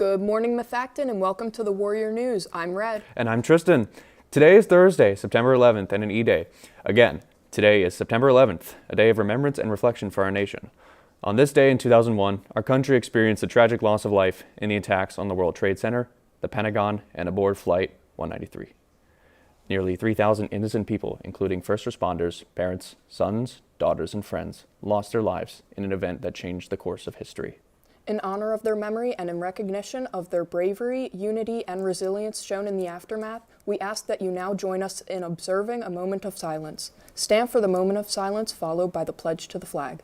Good morning, Methacton, and welcome to the Warrior News. I'm Red. And I'm Tristan. Today is Thursday, September 11th, and an E-Day. Again, today is September 11th, a day of remembrance and reflection for our nation. On this day in 2001, our country experienced the tragic loss of life in the attacks on the World Trade Center, the Pentagon, and aboard Flight 193. Nearly 3,000 innocent people, including first responders, parents, sons, daughters, and friends, lost their lives in an event that changed the course of history. In honor of their memory and in recognition of their bravery, unity, and resilience shown in the aftermath, we ask that you now join us in observing a moment of silence. Stand for the moment of silence, followed by the pledge to the flag.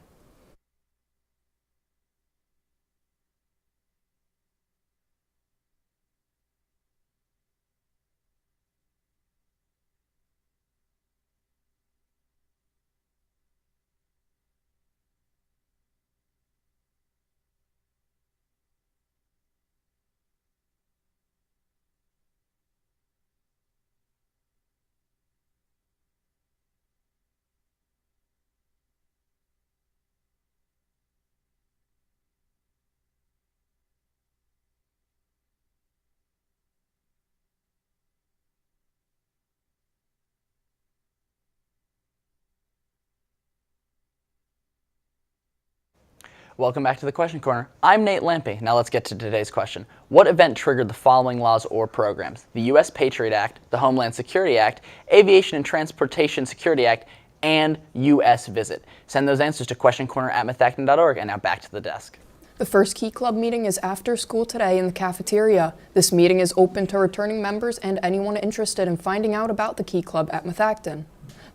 Welcome back to the Question Corner. I'm Nate Lampy. Now let's get to today's question. What event triggered the following laws or programs? The U.S. Patriot Act, the Homeland Security Act, Aviation and Transportation Security Act, and U.S. Visit. Send those answers to questioncorner@methacton.org. And now back to the desk. The first Key Club meeting is after school today in the cafeteria. This meeting is open to returning members and anyone interested in finding out about the Key Club at Methacton.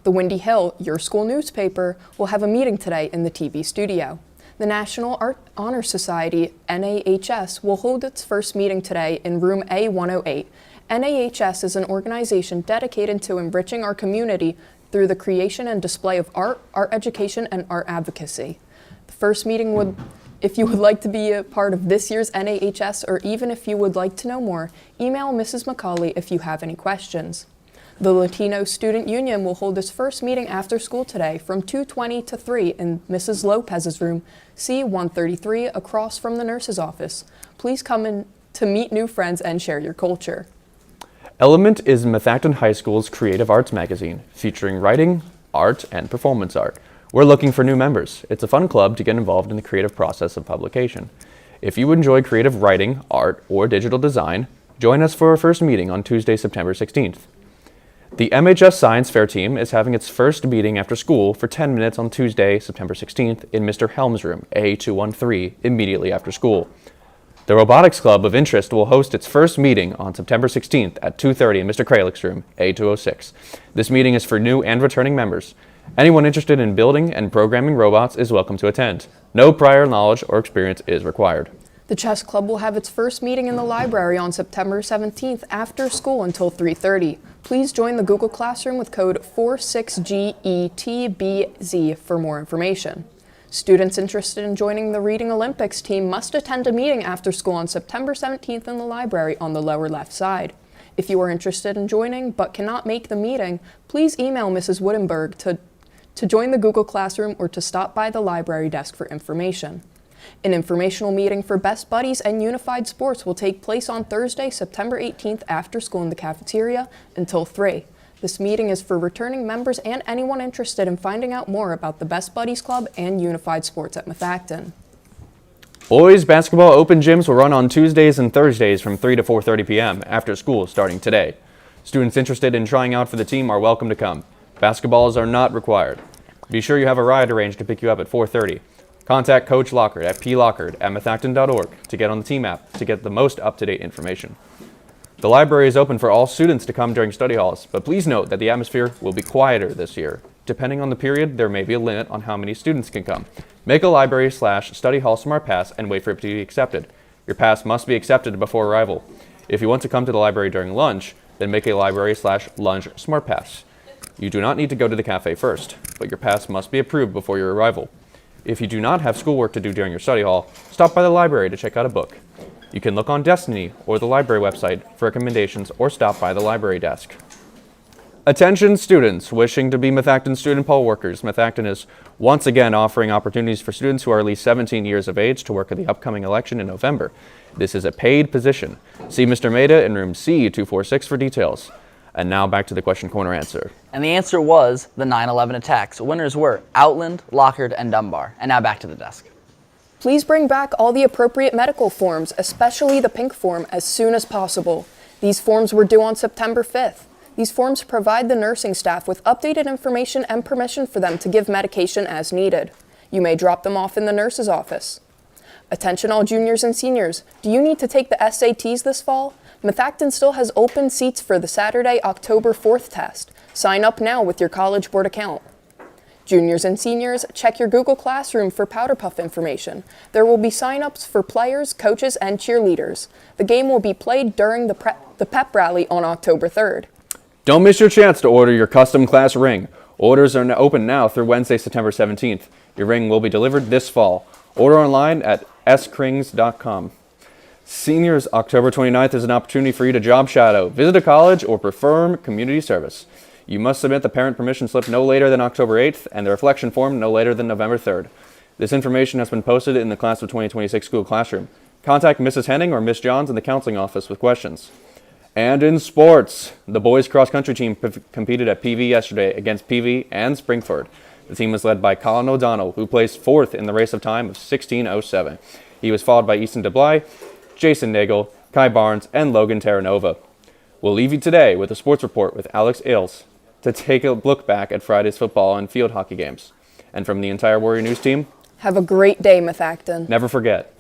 The Windy Hill, your school newspaper, will have a meeting today in the TV studio. The National Art Honor Society, NAHS, will hold its first meeting today in room A108. NAHS is an organization dedicated to enriching our community through the creation and display of art, art education, and art advocacy. The first meeting if you would like to be a part of this year's NAHS, or even if you would like to know more, email Mrs. McCauley if you have any questions. The Latino Student Union will hold its first meeting after school today from 2:20 to 3 in Mrs. Lopez's room, C133, across from the nurse's office. Please come in to meet new friends and share your culture. Element is Methacton High School's creative arts magazine, featuring writing, art, and performance art. We're looking for new members. It's a fun club to get involved in the creative process of publication. If you enjoy creative writing, art, or digital design, join us for our first meeting on Tuesday, September 16th. The MHS Science Fair team is having its first meeting after school for 10 minutes on Tuesday, September 16th in Mr. Helm's room, A213, immediately after school. The Robotics Club of Interest will host its first meeting on September 16th at 2:30 in Mr. Kralick's room, A206. This meeting is for new and returning members. Anyone interested in building and programming robots is welcome to attend. No prior knowledge or experience is required. The Chess Club will have its first meeting in the library on September 17th after school until 3:30. Please join the Google Classroom with code 46GETBZ for more information. Students interested in joining the Reading Olympics team must attend a meeting after school on September 17th in the library on the lower left side. If you are interested in joining but cannot make the meeting, please email Mrs. Woodenberg to join the Google Classroom or to stop by the library desk for information. An informational meeting for Best Buddies and Unified Sports will take place on Thursday, September 18th after school in the cafeteria until 3. This meeting is for returning members and anyone interested in finding out more about the Best Buddies Club and Unified Sports at Methacton. Boys basketball open gyms will run on Tuesdays and Thursdays from 3 to 4:30 p.m. after school starting today. Students interested in trying out for the team are welcome to come. Basketballs are not required. Be sure you have a ride arranged to pick you up at 4:30. Contact Coach Lockard at plockard@methacton.org to get on the team app to get the most up-to-date information. The library is open for all students to come during study halls, but please note that the atmosphere will be quieter this year. Depending on the period, there may be a limit on how many students can come. Make a library/study hall smart pass and wait for it to be accepted. Your pass must be accepted before arrival. If you want to come to the library during lunch, then make a library/lunch smart pass. You do not need to go to the cafe first, but your pass must be approved before your arrival. If you do not have schoolwork to do during your study hall, stop by the library to check out a book. You can look on Destiny or the library website for recommendations or stop by the library desk. Attention students wishing to be Methacton student poll workers. Methacton is once again offering opportunities for students who are at least 17 years of age to work at the upcoming election in November. This is a paid position. See Mr. Maida in room C246 for details. And now back to the question corner answer. And the answer was the 9/11 attacks. Winners were Outland, Lockard, and Dunbar. And now back to the desk. Please bring back all the appropriate medical forms, especially the pink form, as soon as possible. These forms were due on September 5th. These forms provide the nursing staff with updated information and permission for them to give medication as needed. You may drop them off in the nurse's office. Attention all juniors and seniors, do you need to take the SATs this fall? Methacton still has open seats for the Saturday, October 4th test. Sign up now with your College Board account. Juniors and seniors, check your Google Classroom for Powder Puff information. There will be sign-ups for players, coaches, and cheerleaders. The game will be played during the pep rally on October 3rd. Don't miss your chance to order your custom class ring. Orders are open now through Wednesday, September 17th. Your ring will be delivered this fall. Order online at skrings.com. Seniors, October 29th is an opportunity for you to job shadow, visit a college, or perform community service. You must submit the parent permission slip no later than October 8th and the reflection form no later than November 3rd. This information has been posted in the Class of 2026 School Classroom. Contact Mrs. Henning or Miss Johns in the counseling office with questions. And in sports, the boys cross-country team competed at PV yesterday against PV and Springford. The team was led by Colin O'Donnell, who placed fourth in the race of time of 16:07. He was followed by Easton DeBly, Jason Nagel, Kai Barnes, and Logan Terranova. We'll leave you today with a sports report with Alex Ailes to take a look back at Friday's football and field hockey games. And from the entire Warrior News team, Have a great day, Methacton. never forget,